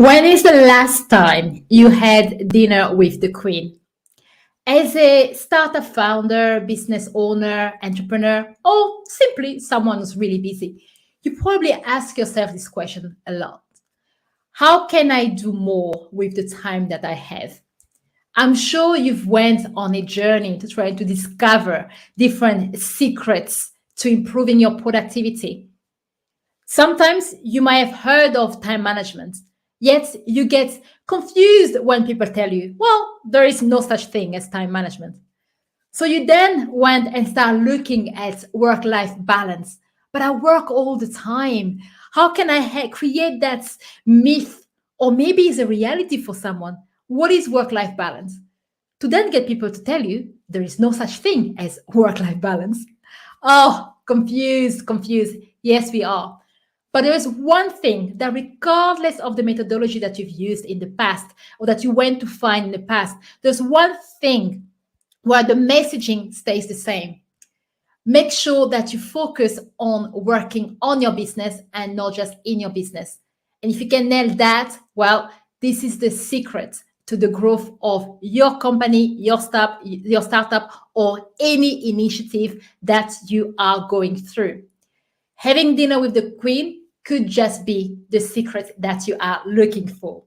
When is the last time you had dinner with the Queen? As a startup founder, business owner, entrepreneur, or simply someone who's really busy, you probably ask yourself this question a lot. How can I do more with the time that I have? I'm sure you've went on a journey to try to discover different secrets to improving your productivity. Sometimes you might have heard of time management, yet you get confused when people tell you, well, there is no such thing as time management. So you then went and start looking at work-life balance. But I work all the time. How can I create that myth? Or maybe it's a reality for someone. What is work-life balance? To then get people to tell you there is no such thing as work-life balance. Oh, confused. Yes, we are. But there is one thing that, regardless of the methodology that you've used in the past or that you went to find in the past, there's one thing where the messaging stays the same. Make sure that you focus on working on your business and not just in your business. And if you can nail that, well, this is the secret to the growth of your company, your startup, or any initiative that you are going through. Having dinner with the Queen could just be the secret that you are looking for.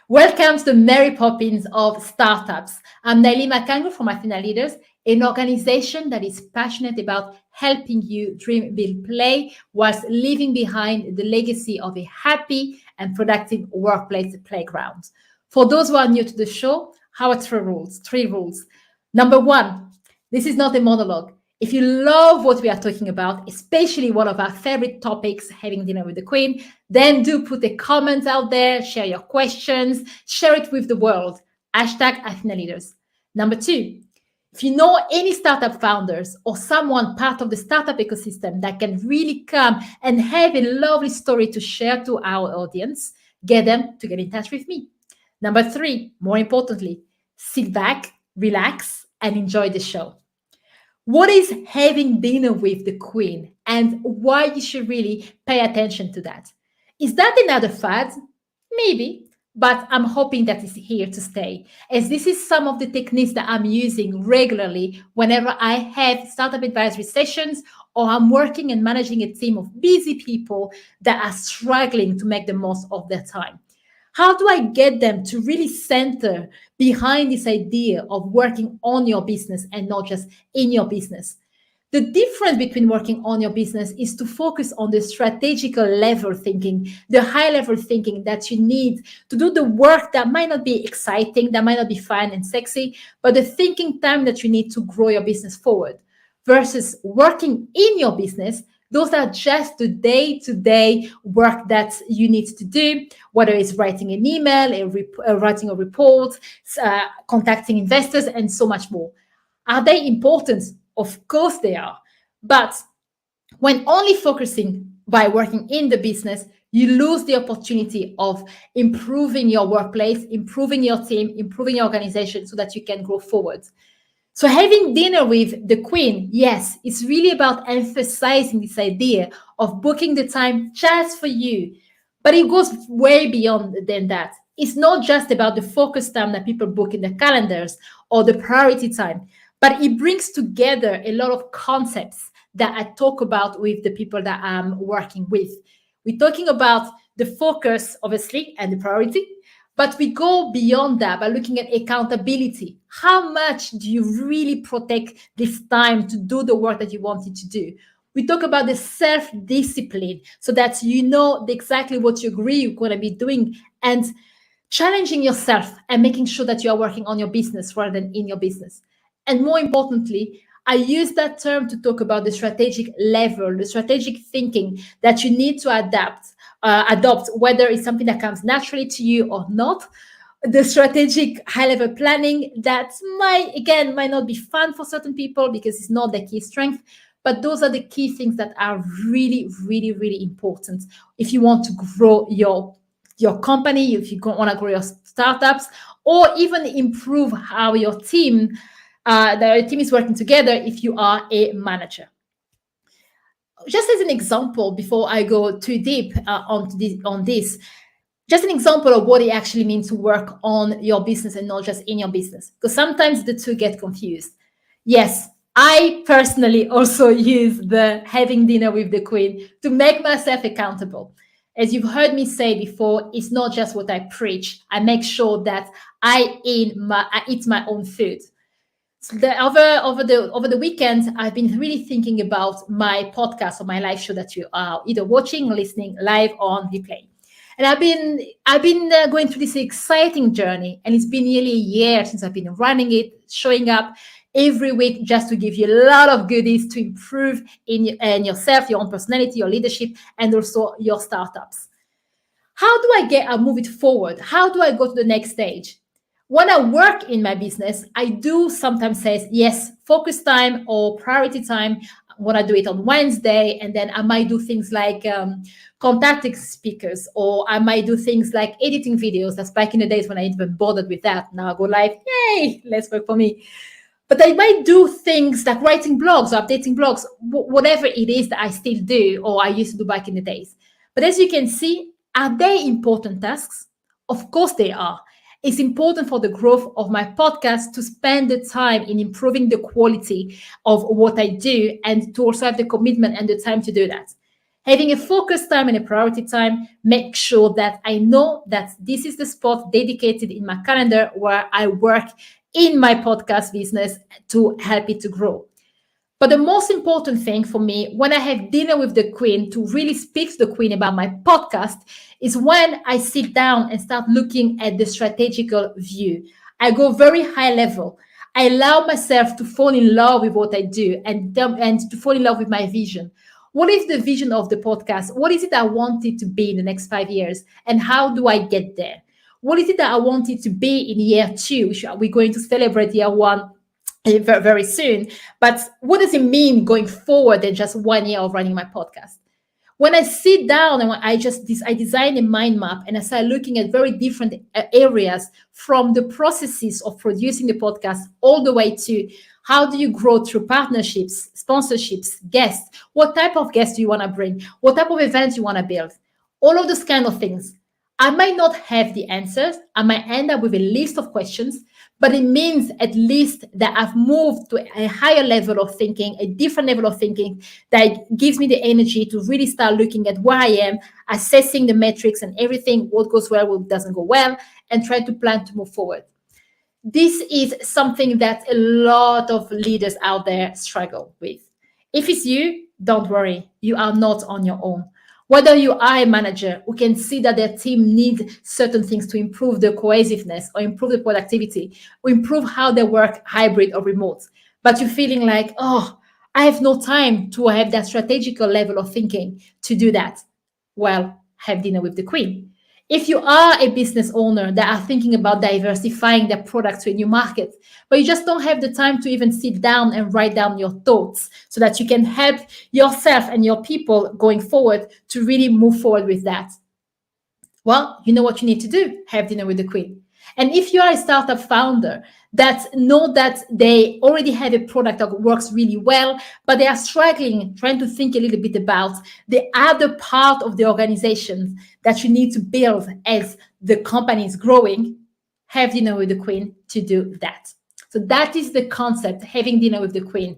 Welcome to the Mary Poppins of startups. I'm Naily Makangu from Athena Leaders, an organization that is passionate about helping you dream, build, play, whilst leaving behind the legacy of a happy and productive workplace playground. For those who are new to the show, how are three rules. Number one, this is not a monologue. If you love what we are talking about, especially one of our favorite topics, having dinner with the Queen, then do put a comment out there, share your questions, share it with the world. Hashtag Athena Leaders. Number two, if you know any startup founders or someone part of the startup ecosystem that can really come and have a lovely story to share to our audience, get them to get in touch with me. Number three, more importantly, sit back, relax, and enjoy the show. What is having dinner with the Queen and why you should really pay attention to that? Is that another fad? Maybe, but I'm hoping that it's here to stay, as this is some of the techniques that I'm using regularly whenever I have startup advisory sessions or I'm working and managing a team of busy people that are struggling to make the most of their time. How do I get them to really center behind this idea of working on your business and not just in your business? The difference between working on your business is to focus on the strategical level thinking, the high level thinking that you need to do the work that might not be exciting, that might not be fun and sexy, but the thinking time that you need to grow your business forward, versus working in your business. Those are just the day-to-day work that you need to do, whether it's writing an email, writing a report, contacting investors, and so much more. Are they important? Of course they are. But when only focusing by working in the business, you lose the opportunity of improving your workplace, improving your team, improving your organization so that you can grow forward. So having dinner with the Queen, yes, it's really about emphasizing this idea of booking the time just for you. But it goes way beyond than that. It's not just about the focus time that people book in their calendars or the priority time, but it brings together a lot of concepts that I talk about with the people that I'm working with. We're talking about the focus, obviously, and the priority. But we go beyond that by looking at accountability. How much do you really protect this time to do the work that you wanted to do? We talk about the self-discipline so that you know exactly what you agree you're going to be doing and challenging yourself and making sure that you are working on your business rather than in your business. And more importantly, I use that term to talk about the strategic level, the strategic thinking that you need to adopt, whether it's something that comes naturally to you or not. The strategic high-level planning that might not be fun for certain people because it's not their key strength, but those are the key things that are really, really, really important if you want to grow your company, if you want to grow your startups, or even improve how your team is working together if you are a manager. Just as an example, before I go too deep on this, Just an example of what it actually means to work on your business and not just in your business, because sometimes the two get confused. Yes, I personally also use the having dinner with the queen to make myself accountable. As you've heard me say before, it's not just what I preach. I make sure that I eat my own food. So over the weekend, I've been really thinking about my podcast or my live show that you are either watching or listening live on replay. And I've been going through this exciting journey, and it's been nearly a year since I've been running it, showing up every week just to give you a lot of goodies to improve in yourself, your own personality, your leadership, and also your startups. How do I move it forward? How do I go to the next stage? When I work in my business, I do sometimes say, yes, focus time or priority time. When I do it on Wednesday, and then I might do things like contacting speakers, or I might do things like editing videos. That's back in the days when I ain't even bothered with that. Now I go live, yay, let's work for me. But I might do things like writing blogs or updating blogs, whatever it is that I still do or I used to do back in the days. But as you can see, are they important tasks? Of course they are. It's important for the growth of my podcast to spend the time in improving the quality of what I do, and to also have the commitment and the time to do that. Having a focus time and a priority time, make sure that I know that this is the spot dedicated in my calendar where I work in my podcast business to help it to grow. But the most important thing for me when I have dinner with the queen to really speak to the queen about my podcast is when I sit down and start looking at the strategical view. I go very high level. I allow myself to fall in love with what I do and to fall in love with my vision. What is the vision of the podcast? What is it I want it to be in the next 5 years? And how do I get there? What is it that I want it to be in year 2? We're going to celebrate year 1 very, very soon. But what does it mean going forward than just 1 year of running my podcast? When I sit down and I design a mind map, and I start looking at very different areas, from the processes of producing the podcast all the way to how do you grow through partnerships, sponsorships, guests? What type of guests do you want to bring? What type of events you want to build? All of those kind of things. I might not have the answers. I might end up with a list of questions, but it means at least that I've moved to a higher level of thinking, a different level of thinking that gives me the energy to really start looking at where I am, assessing the metrics and everything, what goes well, what doesn't go well, and try to plan to move forward. This is something that a lot of leaders out there struggle with. If it's you, don't worry, you are not on your own. Whether you are a manager who can see that their team needs certain things to improve the cohesiveness or improve the productivity or improve how they work hybrid or remote, but you're feeling like, oh, I have no time to have that strategical level of thinking to do that. Well, have dinner with the queen. If you are a business owner that are thinking about diversifying their product to a new market, but you just don't have the time to even sit down and write down your thoughts so that you can help yourself and your people going forward to really move forward with that, well, you know what you need to do, have dinner with the queen. And if you are a startup founder that know that they already have a product that works really well, but they are struggling, trying to think a little bit about the other part of the organization that you need to build as the company is growing, have dinner with the queen to do that. So that is the concept, having dinner with the queen.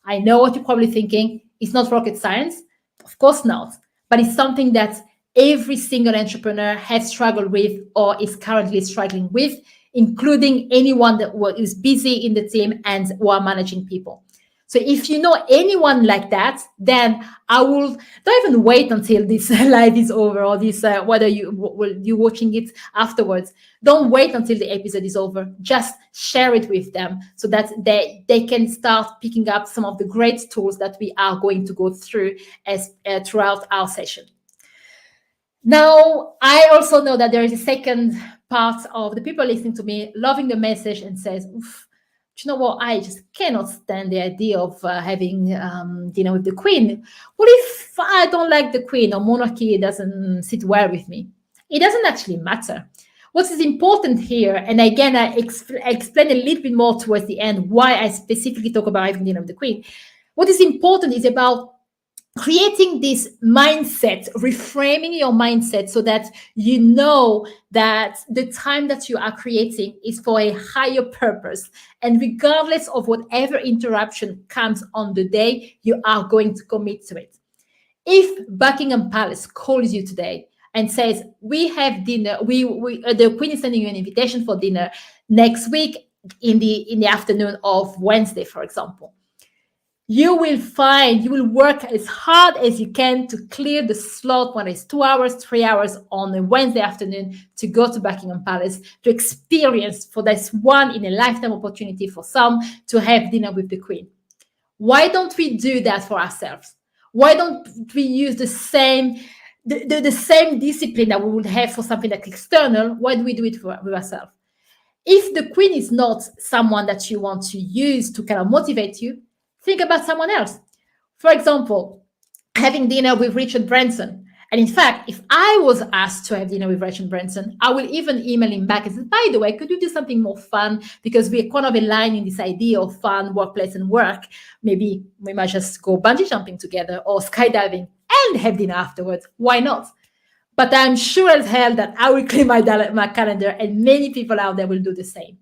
I know what you're probably thinking. It's not rocket science. Of course not. But it's something that every single entrepreneur has struggled with or is currently struggling with, including anyone that is busy in the team and who are managing people. So if you know anyone like that, then don't even wait until this live is over, or this whether you're watching it afterwards. Don't wait until the episode is over. Just share it with them so that they can start picking up some of the great tools that we are going to go through as throughout our session. Now, I also know that there is a second part of the people listening to me loving the message and says, oof, do you know what? I just cannot stand the idea of having dinner with the queen. What if I don't like the queen, or monarchy doesn't sit well with me? It doesn't actually matter. What is important here, and again, I explain a little bit more towards the end why I specifically talk about having dinner with the queen. What is important is about creating this mindset, reframing your mindset so that you know that the time that you are creating is for a higher purpose. And regardless of whatever interruption comes on the day, you are going to commit to it. If Buckingham Palace calls you today and says, we have dinner, the Queen is sending you an invitation for dinner next week in the afternoon of Wednesday, for example, you will work as hard as you can to clear the slot, whether it's 2 hours, 3 hours on a Wednesday afternoon, to go to Buckingham Palace to experience, for this one in a lifetime opportunity for some, to have dinner with the Queen. Why don't we do that for ourselves? Why don't we use the same discipline that we would have for something that's external? Why do we do it with ourselves? If the Queen is not someone that you want to use to kind of motivate you, think about someone else. For example, having dinner with Richard Branson. And in fact, if I was asked to have dinner with Richard Branson, I will even email him back and say, by the way, could you do something more fun? Because we're kind of aligning this idea of fun, workplace, and work. Maybe we might just go bungee jumping together or skydiving and have dinner afterwards. Why not? But I'm sure as hell that I will clear my calendar, and many people out there will do the same.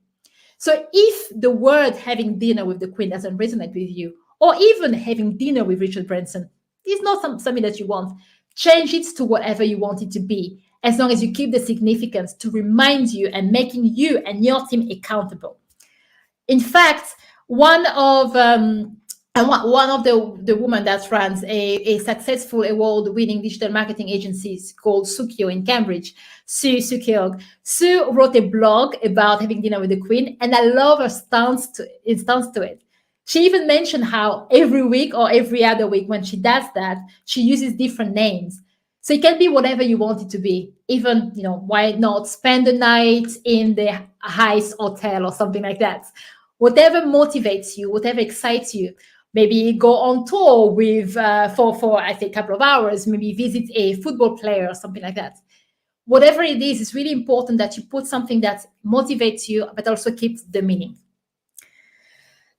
So if the word having dinner with the Queen doesn't resonate with you, or even having dinner with Richard Branson is not something that you want, change it to whatever you want it to be, as long as you keep the significance to remind you and making you and your team accountable. In fact, one of the women that runs a successful award-winning digital marketing agency called Sukio in Cambridge, Sue Keogh. Sue wrote a blog about having dinner with the Queen, and I love her stance to it. She even mentioned how every week or every other week when she does that, she uses different names. So it can be whatever you want it to be. Even, why not spend the night in the Heist Hotel or something like that? Whatever motivates you, whatever excites you. Maybe go on tour with for I think a couple of hours, maybe visit a football player or something like that. Whatever it is, it's really important that you put something that motivates you, but also keeps the meaning.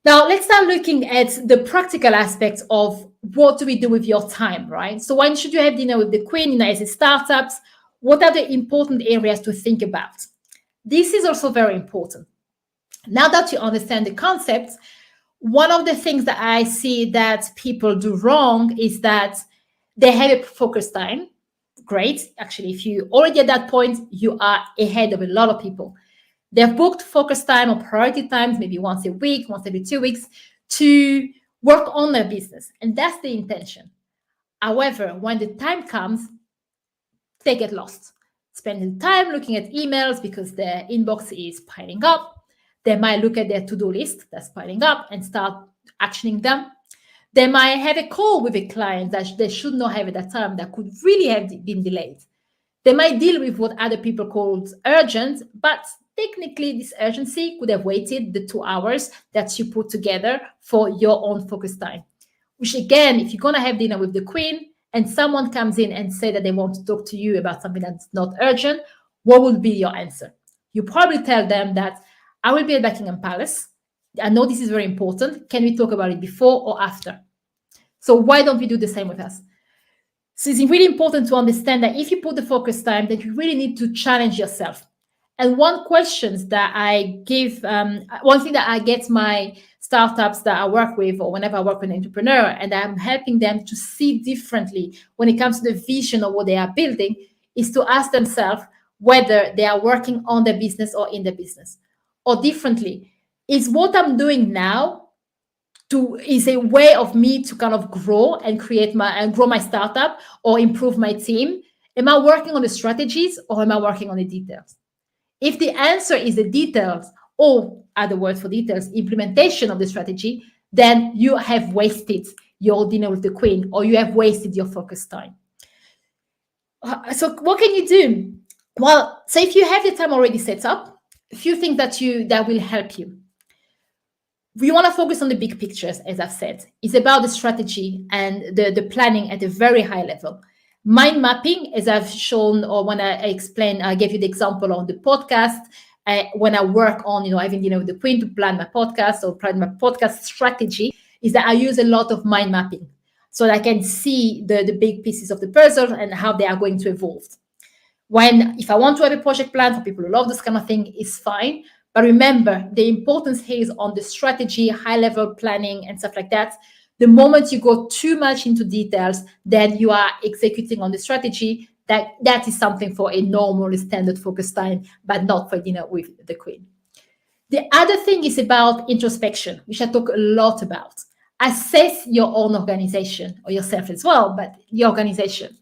Now, let's start looking at the practical aspects of what do we do with your time, right? So when should you have dinner with the Queen, as a startups? What are the important areas to think about? This is also very important. Now that you understand the concepts, one of the things that I see that people do wrong is that they have a focus time. Great. Actually, if you already at that point, you are ahead of a lot of people. They've booked focus time or priority times, maybe once a week, once every 2 weeks, to work on their business. And that's the intention. However, when the time comes, they get lost. Spending time looking at emails because their inbox is piling up. They might look at their to-do list that's piling up and start actioning them. They might have a call with a client that they should not have at that time that could really have been delayed. They might deal with what other people call urgent, but technically this urgency could have waited the 2 hours that you put together for your own focus time. Which again, if you're going to have dinner with the Queen and someone comes in and say that they want to talk to you about something that's not urgent, what would be your answer? You probably tell them that I will be at Buckingham Palace. I know this is very important. Can we talk about it before or after? So why don't we do the same with us? So it's really important to understand that if you put the focus time, that you really need to challenge yourself. And one thing that I get my startups that I work with, or whenever I work with an entrepreneur, and I'm helping them to see differently when it comes to the vision of what they are building, is to ask themselves whether they are working on their business or in their business. Or differently, is what I'm doing now is a way of me to kind of grow and grow my startup or improve my team? Am I working on the strategies or am I working on the details? If the answer is the details, or other words for details, implementation of the strategy, then you have wasted your dinner with the Queen, or you have wasted your focus time. So what can you do? Well, so if you have the time already set up, a few things that will help you. We want to focus on the big pictures, as I've said. It's about the strategy and the planning at a very high level. Mind mapping, as I've shown, or when I explained, I gave you the example on the podcast. When I work on, having dinner with the Queen to plan my podcast or plan my podcast strategy, is that I use a lot of mind mapping. so that I can see the big pieces of the puzzle and how they are going to evolve. If I want to have a project plan for people who love this kind of thing, it's fine. But remember, the importance here is on the strategy, high level planning and stuff like that. The moment you go too much into details, then you are executing on the strategy. That is something for a normal standard focus time, but not for dinner with the queen. The other thing is about introspection, which I talk a lot about. Assess your own organization, or yourself as well, but your organization.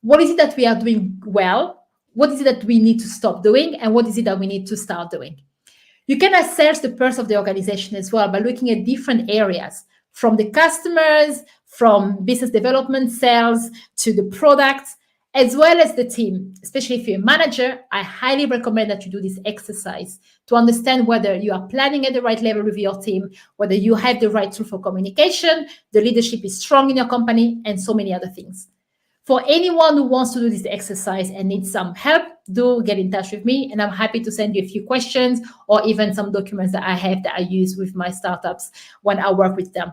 What is it that we are doing well? What is it that we need to stop doing? And what is it that we need to start doing? You can assess the pulse of the organization as well by looking at different areas, from the customers, from business development, sales, to the products, as well as the team. Especially if you're a manager, I highly recommend that you do this exercise to understand whether you are planning at the right level with your team, whether you have the right tool for communication, the leadership is strong in your company, and so many other things. For anyone who wants to do this exercise and needs some help, do get in touch with me, and I'm happy to send you a few questions or even some documents that I have that I use with my startups when I work with them.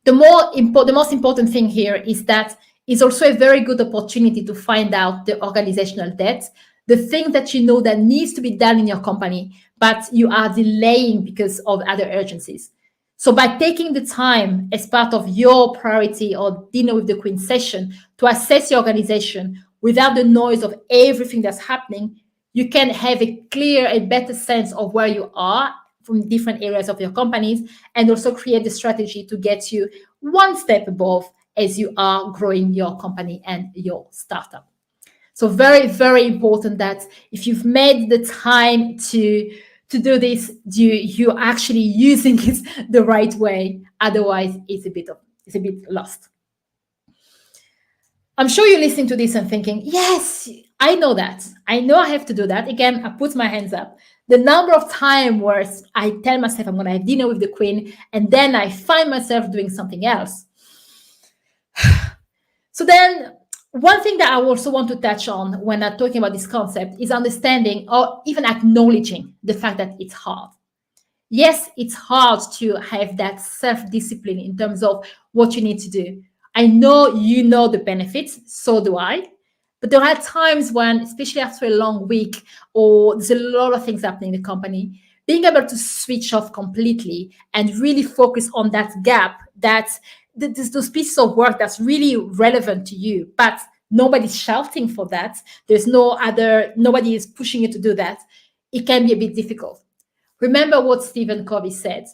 The most important thing here is that it's also a very good opportunity to find out the organizational debt, the thing that you know that needs to be done in your company, but you are delaying because of other urgencies. So by taking the time as part of your priority or dinner with the queen session to assess your organization without the noise of everything that's happening, you can have a clear and better sense of where you are from different areas of your companies, and also create the strategy to get you one step above as you are growing your company and your startup. So very, very important that if you've made the time to do this, you're actually using it the right way. Otherwise, it's a bit lost. I'm sure you're listening to this and thinking, yes, I know that. I know I have to do that. Again, I put my hands up. The number of times where I tell myself I'm going to have dinner with the queen, and then I find myself doing something else. So then one thing that I also want to touch on when I'm talking about this concept is understanding or even acknowledging the fact that it's hard. Yes, it's hard to have that self-discipline in terms of what you need to do. I know you know the benefits, so do I. But there are times when, especially after a long week or there's a lot of things happening in the company, being able to switch off completely and really focus on that gap, those pieces of work that's really relevant to you, but nobody's shouting for that. Nobody is pushing you to do that. It can be a bit difficult. Remember what Stephen Covey said.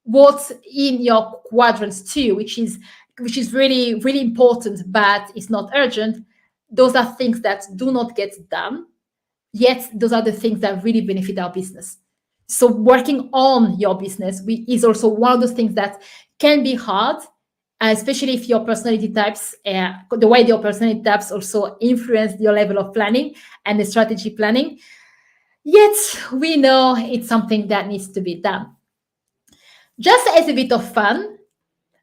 What's in your quadrants too, which is really, really important, but it's not urgent. Those are things that do not get done, yet those are the things that really benefit our business. So working on your business is also one of those things that can be hard, especially if your personality types, the way your personality types also influence your level of planning and the strategy planning. Yet we know it's something that needs to be done. Just as a bit of fun,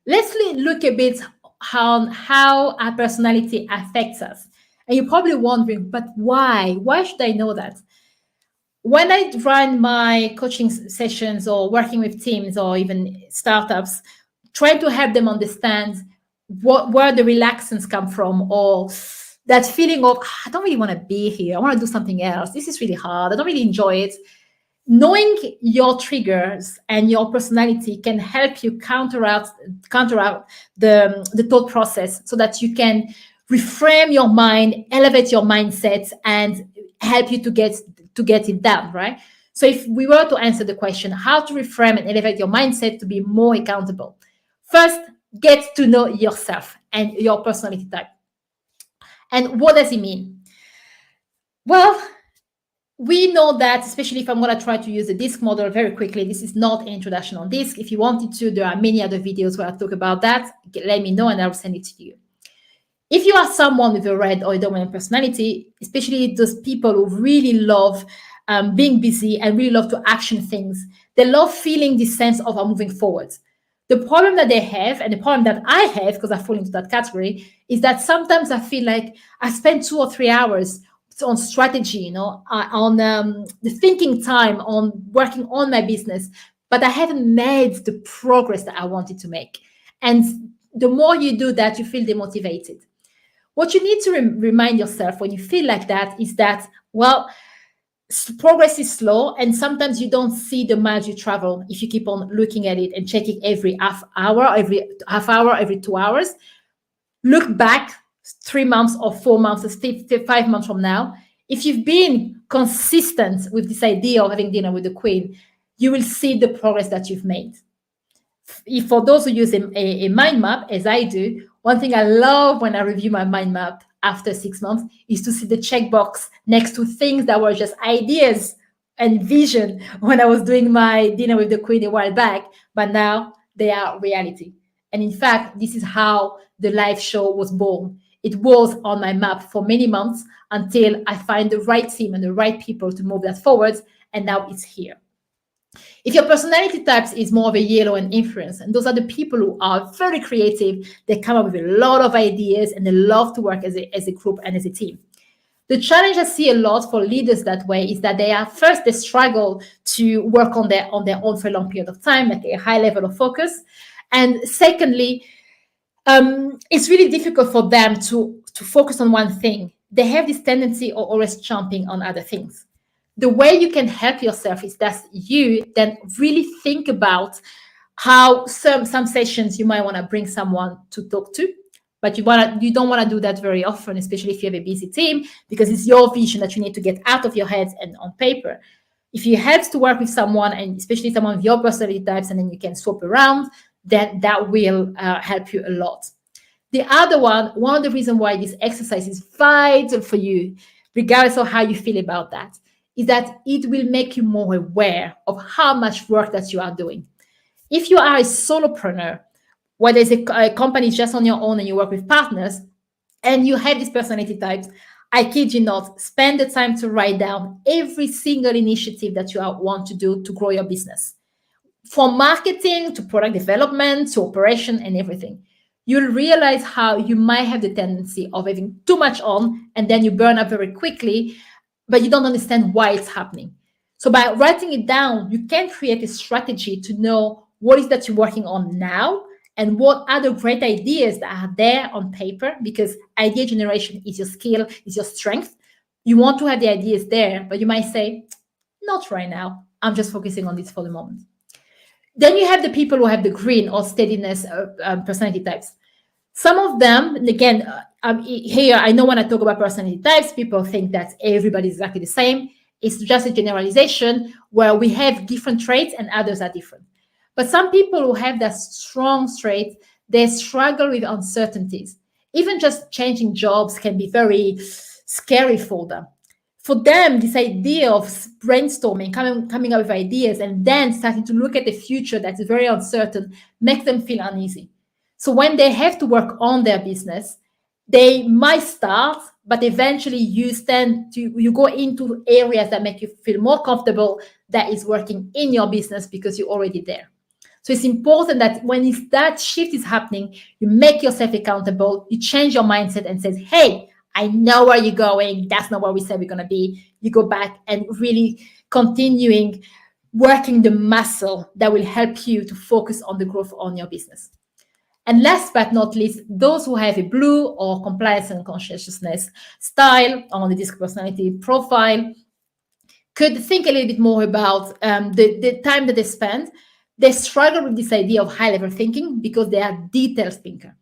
let's look a bit how our personality affects us. And you're probably wondering, but why? Why should I know that? When I run my coaching sessions or working with teams or even startups, trying to help them understand where the relaxants come from, or that feeling of, I don't really want to be here. I want to do something else. This is really hard. I don't really enjoy it. Knowing your triggers and your personality can help you counteract the thought process so that you can reframe your mind, elevate your mindset, and help you to get it done, right? So if we were to answer the question, how to reframe and elevate your mindset to be more accountable, first, get to know yourself and your personality type. And what does it mean? Well, we know that, especially if I'm going to try to use the DISC model very quickly, this is not an introduction on DISC. If you wanted to, there are many other videos where I talk about that. Let me know and I'll send it to you. If you are someone with a red or a dominant personality, especially those people who really love being busy and really love to action things, they love feeling this sense of moving forward. The problem that they have, and the problem that I have, because I fall into that category, is that sometimes I feel like I spend 2 or 3 hours on strategy, on the thinking time, on working on my business, but I haven't made the progress that I wanted to make. And the more you do that, you feel demotivated. What you need to remind yourself when you feel like that is that, well, progress is slow, and sometimes you don't see the miles you travel if you keep on looking at it and checking every half hour, every 2 hours. Look back 3 months or 4 months or 5 months from now. If you've been consistent with this idea of having dinner with the Queen, you will see the progress that you've made. If for those who use a mind map, as I do, one thing I love when I review my mind map after 6 months is to see the checkbox next to things that were just ideas and vision when I was doing my dinner with the Queen a while back, but now they are reality. And in fact, this is how the live show was born. It was on my map for many months until I find the right team and the right people to move that forward, and now it's here. If your personality types is more of a yellow and influence, and those are the people who are very creative, they come up with a lot of ideas and they love to work as a group and as a team. The challenge I see a lot for leaders that way is that they struggle to work on their own for a long period of time, like a high level of focus. And secondly, it's really difficult for them to focus on one thing. They have this tendency of always jumping on other things. The way you can help yourself is that you then really think about how some sessions you might want to bring someone to talk to, but you don't want to do that very often, especially if you have a busy team, because it's your vision that you need to get out of your head and on paper. If you have to work with someone, and especially someone with your personality types, and then you can swap around, then that will help you a lot. The other one of the reasons why this exercise is vital for you, regardless of how you feel about that, is that it will make you more aware of how much work that you are doing. If you are a solopreneur, whether it's a company just on your own and you work with partners, and you have these personality types, I kid you not, spend the time to write down every single initiative that you want to do to grow your business. From marketing to product development to operation and everything. You'll realize how you might have the tendency of having too much on, and then you burn up very quickly, but you don't understand why it's happening. So by writing it down, you can create a strategy to know what is that you're working on now and what other great ideas that are there on paper, because idea generation is your skill, is your strength. You want to have the ideas there, but you might say, not right now. I'm just focusing on this for the moment. Then you have the people who have the green or steadiness personality types. Some of them, again, here, I know when I talk about personality types, people think that everybody's exactly the same. It's just a generalization where we have different traits and others are different. But some people who have that strong trait, they struggle with uncertainties. Even just changing jobs can be very scary for them. For them, this idea of brainstorming, coming up with ideas, and then starting to look at the future that's very uncertain, makes them feel uneasy. So when they have to work on their business, they might start, but eventually you go into areas that make you feel more comfortable that is working in your business because you're already there. So it's important that when that shift is happening, you make yourself accountable, you change your mindset and says, hey, I know where you're going. That's not where we said we're going to be. You go back and really continuing working the muscle that will help you to focus on the growth on your business. And last but not least, those who have a blue or compliance and conscientiousness style on the DISC personality profile could think a little bit more about the time that they spend. They struggle with this idea of high-level thinking because they are detailed thinker.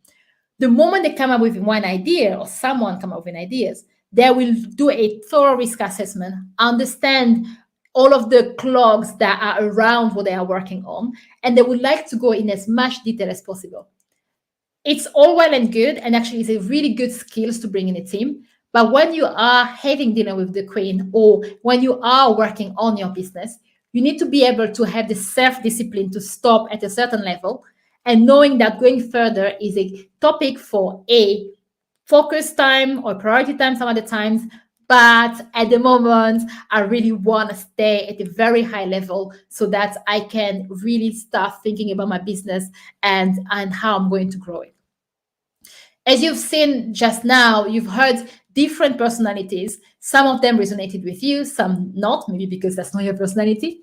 The moment they come up with one idea or someone come up with ideas, they will do a thorough risk assessment, understand all of the clogs that are around what they are working on, and they would like to go in as much detail as possible. It's all well and good, and actually it's a really good skills to bring in a team. But when you are having dinner with the Queen or when you are working on your business, you need to be able to have the self-discipline to stop at a certain level, and knowing that going further is a topic for a focus time or priority time some other times. But at the moment, I really want to stay at a very high level so that I can really start thinking about my business and how I'm going to grow it. As you've seen just now, you've heard different personalities. Some of them resonated with you, some not, maybe because that's not your personality.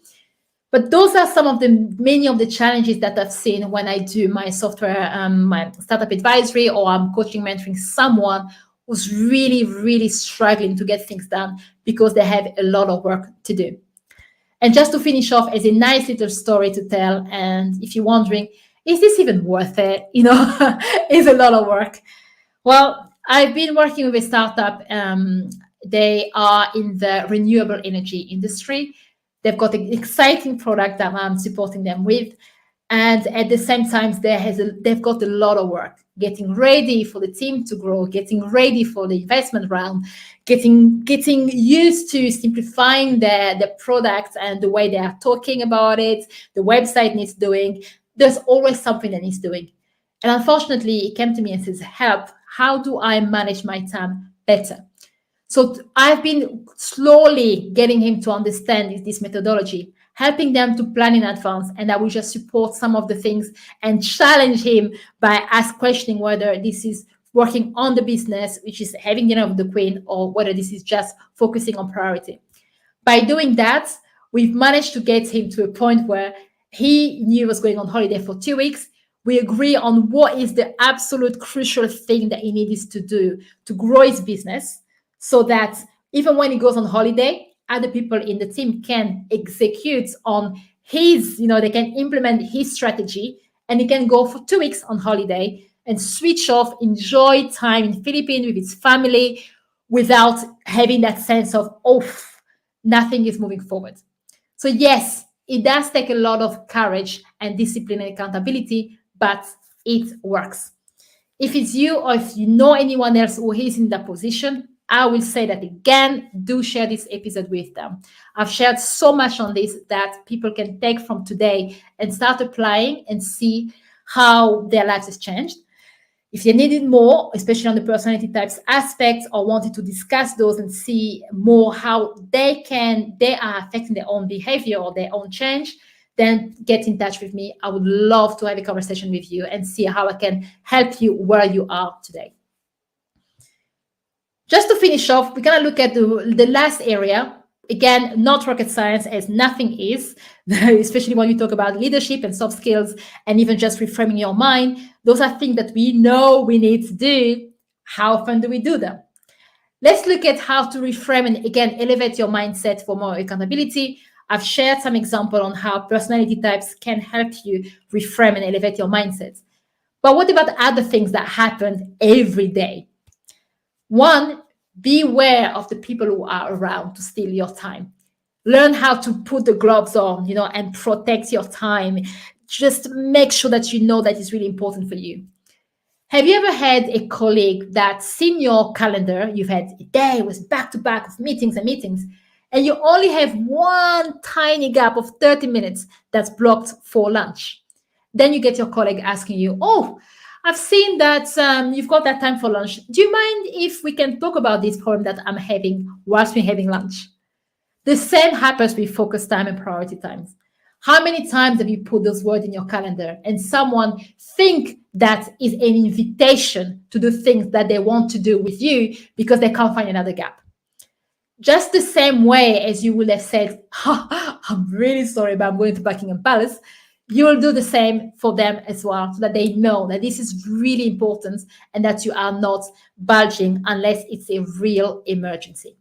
But those are some of the many of the challenges that I've seen when I do my software, my startup advisory, or I'm coaching, mentoring someone who's really, really struggling to get things done because they have a lot of work to do. And just to finish off, as a nice little story to tell, and if you're wondering, is this even worth it? It's a lot of work. Well, I've been working with a startup. They are in the renewable energy industry. They've got an exciting product that I'm supporting them with. And at the same time, they've got a lot of work getting ready for the team to grow, getting ready for the investment round, getting used to simplifying the product and the way they are talking about it. The website needs doing. There's always something that needs doing. And unfortunately, he came to me and says, help, how do I manage my time better? So I've been slowly getting him to understand this methodology, helping them to plan in advance, and I will just support some of the things and challenge him by questioning whether this is working on the business, which is having dinner with the Queen, or whether this is just focusing on priority. By doing that, we've managed to get him to a point where he knew he was going on holiday for 2 weeks. We agree on what is the absolute crucial thing that he needs to do to grow his business, so that even when he goes on holiday, other people in the team can execute on his, they can implement his strategy, and he can go for 2 weeks on holiday and switch off, enjoy time in Philippines with his family without having that sense of, nothing is moving forward. So yes, it does take a lot of courage and discipline and accountability, but it works. If it's you, or if you know anyone else who is in that position, I will say that again, do share this episode with them. I've shared so much on this that people can take from today and start applying and see how their lives has changed. If they needed more, especially on the personality types aspects, or wanted to discuss those and see more how they are affecting their own behavior or their own change, then get in touch with me. I would love to have a conversation with you and see how I can help you where you are today. Just to finish off, we're going to look at the last area. Again, not rocket science, as nothing is, especially when we talk about leadership and soft skills and even just reframing your mind. Those are things that we know we need to do. How often do we do them? Let's look at how to reframe and, again, elevate your mindset for more accountability. I've shared some example on how personality types can help you reframe and elevate your mindset. But what about other things that happen every day? One, beware of the people who are around to steal your time. Learn how to put the gloves on, and protect your time. Just make sure that you know that it's really important for you. Have you ever had a colleague that's seen your calendar? You've had a day with back-to-back of meetings and meetings, and you only have one tiny gap of 30 minutes that's blocked for lunch. Then you get your colleague asking you, I've seen that you've got that time for lunch. Do you mind if we can talk about this problem that I'm having whilst we're having lunch? The same happens with focus time and priority times. How many times have you put those words in your calendar and someone think that is an invitation to do things that they want to do with you because they can't find another gap? Just the same way as you would have said, I'm really sorry, but I'm going to Buckingham Palace. You will do the same for them as well, so that they know that this is really important and that you are not budging unless it's a real emergency.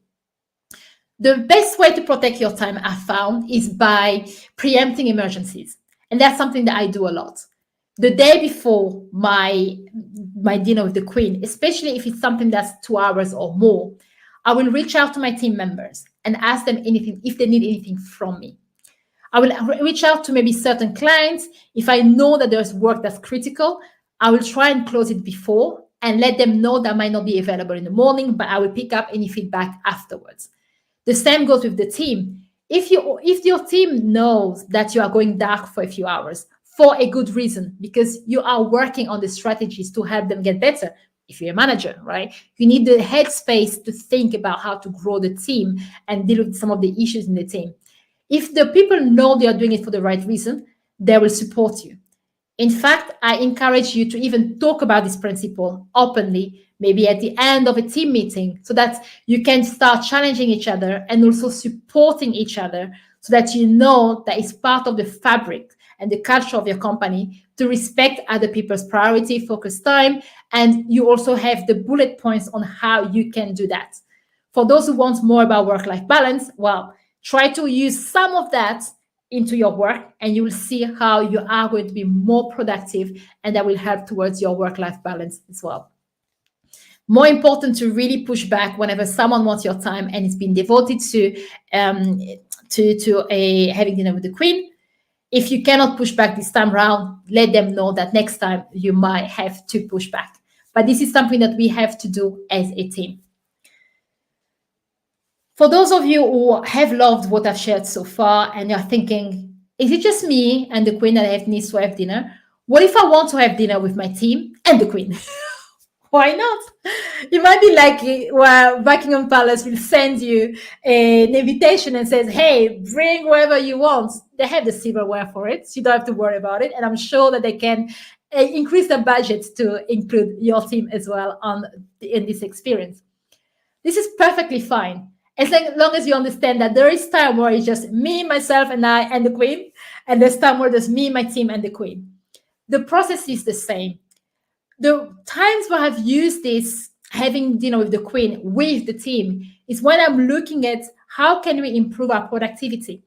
The best way to protect your time, I found, is by preempting emergencies. And that's something that I do a lot. The day before my dinner with the Queen, especially if it's something that's 2 hours or more, I will reach out to my team members and ask them anything, if they need anything from me. I will reach out to maybe certain clients. If I know that there's work that's critical, I will try and close it before and let them know that I might not be available in the morning, but I will pick up any feedback afterwards. The same goes with the team. If your team knows that you are going dark for a few hours for a good reason, because you are working on the strategies to help them get better. If you're a manager, right? You need the headspace to think about how to grow the team and deal with some of the issues in the team. If the people know they are doing it for the right reason, they will support you. In fact, I encourage you to even talk about this principle openly, maybe at the end of a team meeting, so that you can start challenging each other and also supporting each other, so that you know that it's part of the fabric and the culture of your company to respect other people's priority, focus time, and you also have the bullet points on how you can do that. For those who want more about work-life balance, well, try to use some of that into your work and you will see how you are going to be more productive, and that will help towards your work-life balance as well. More important to really push back whenever someone wants your time and it's been devoted to having dinner with the Queen. If you cannot push back this time around, let them know that next time you might have to push back. But this is something that we have to do as a team. For those of you who have loved what I've shared so far and you're thinking, is it just me and the Queen that needs to have dinner? What if I want to have dinner with my team and the Queen? Why not? You might be lucky where Buckingham Palace will send you an invitation and says, hey, bring whoever you want. They have the silverware for it, so you don't have to worry about it. And I'm sure that they can increase the budget to include your team as well in this experience. This is perfectly fine, as long as you understand that there is time where it's just me, myself, and I, and the Queen, and there's time where there's me, my team, and the Queen. The process is the same. The times where I've used this having dinner with the Queen with the team is when I'm looking at how can we improve our productivity.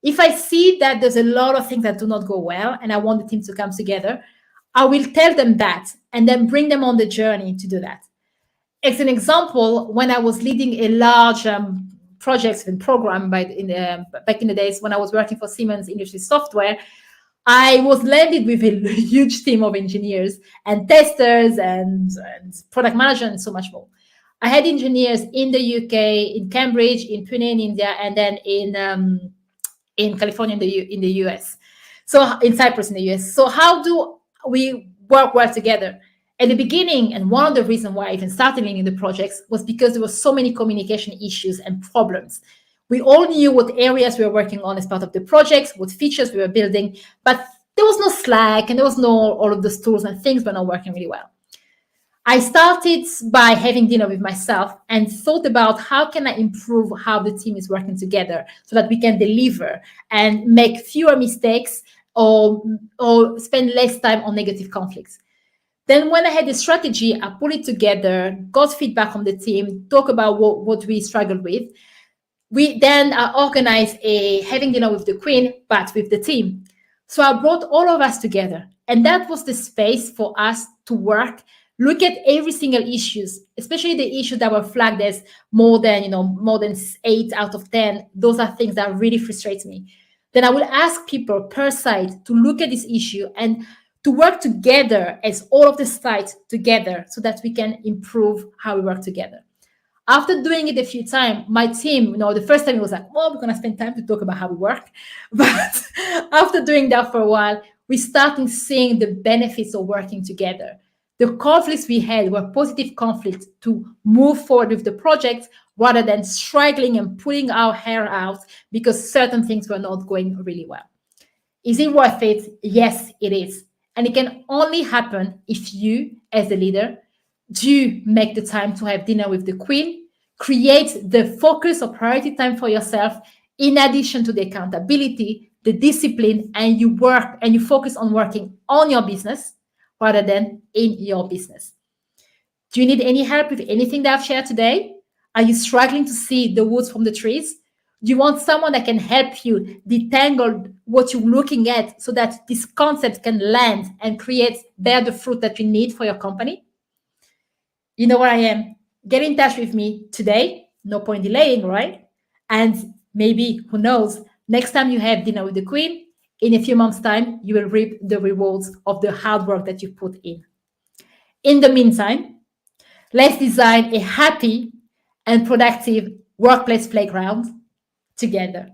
If I see that there's a lot of things that do not go well and I want the team to come together, I will tell them that and then bring them on the journey to do that. As an example, when I was leading a large project and program back in the days when I was working for Siemens Industry Software, I was landed with a huge team of engineers and testers and product managers and so much more. I had engineers in the UK, in Cambridge, in Pune in India, and then in California in the US. So in Cyprus in the US. So how do we work well together? At the beginning, and one of the reasons why I even started leading the projects was because there were so many communication issues and problems. We all knew what areas we were working on as part of the projects, what features we were building, but there was no Slack and there was no all of those tools and things were not working really well. I started by having dinner with myself and thought about how can I improve how the team is working together so that we can deliver and make fewer mistakes or spend less time on negative conflicts. Then when I had the strategy, I put it together, got feedback from the team, talk about what we struggled with. We then organized a having dinner with the Queen, but with the team. So I brought all of us together, and that was the space for us to work, look at every single issues, especially the issues that were flagged as more than 8 out of 10. Those are things that really frustrate me. Then I will ask people per site to look at this issue and to work together as all of the sites together so that we can improve how we work together. After doing it a few times, my team, the first time it was like, well, we're going to spend time to talk about how we work. But after doing that for a while, we started seeing the benefits of working together. The conflicts we had were positive conflicts to move forward with the project rather than struggling and pulling our hair out because certain things were not going really well. Is it worth it? Yes, it is. And it can only happen if you, as a leader, do make the time to have dinner with the Queen, create the focus or priority time for yourself, in addition to the accountability, the discipline, and you work and you focus on working on your business rather than in your business. Do you need any help with anything that I've shared today? Are you struggling to see the woods from the trees? Do you want someone that can help you detangle what you're looking at so that this concept can land and create bear the fruit that you need for your company? You know where I am. Get in touch with me today. No point delaying, right? And maybe, who knows, next time you have dinner with the Queen, in a few months' time, you will reap the rewards of the hard work that you put in. In the meantime, let's design a happy and productive workplace playground together.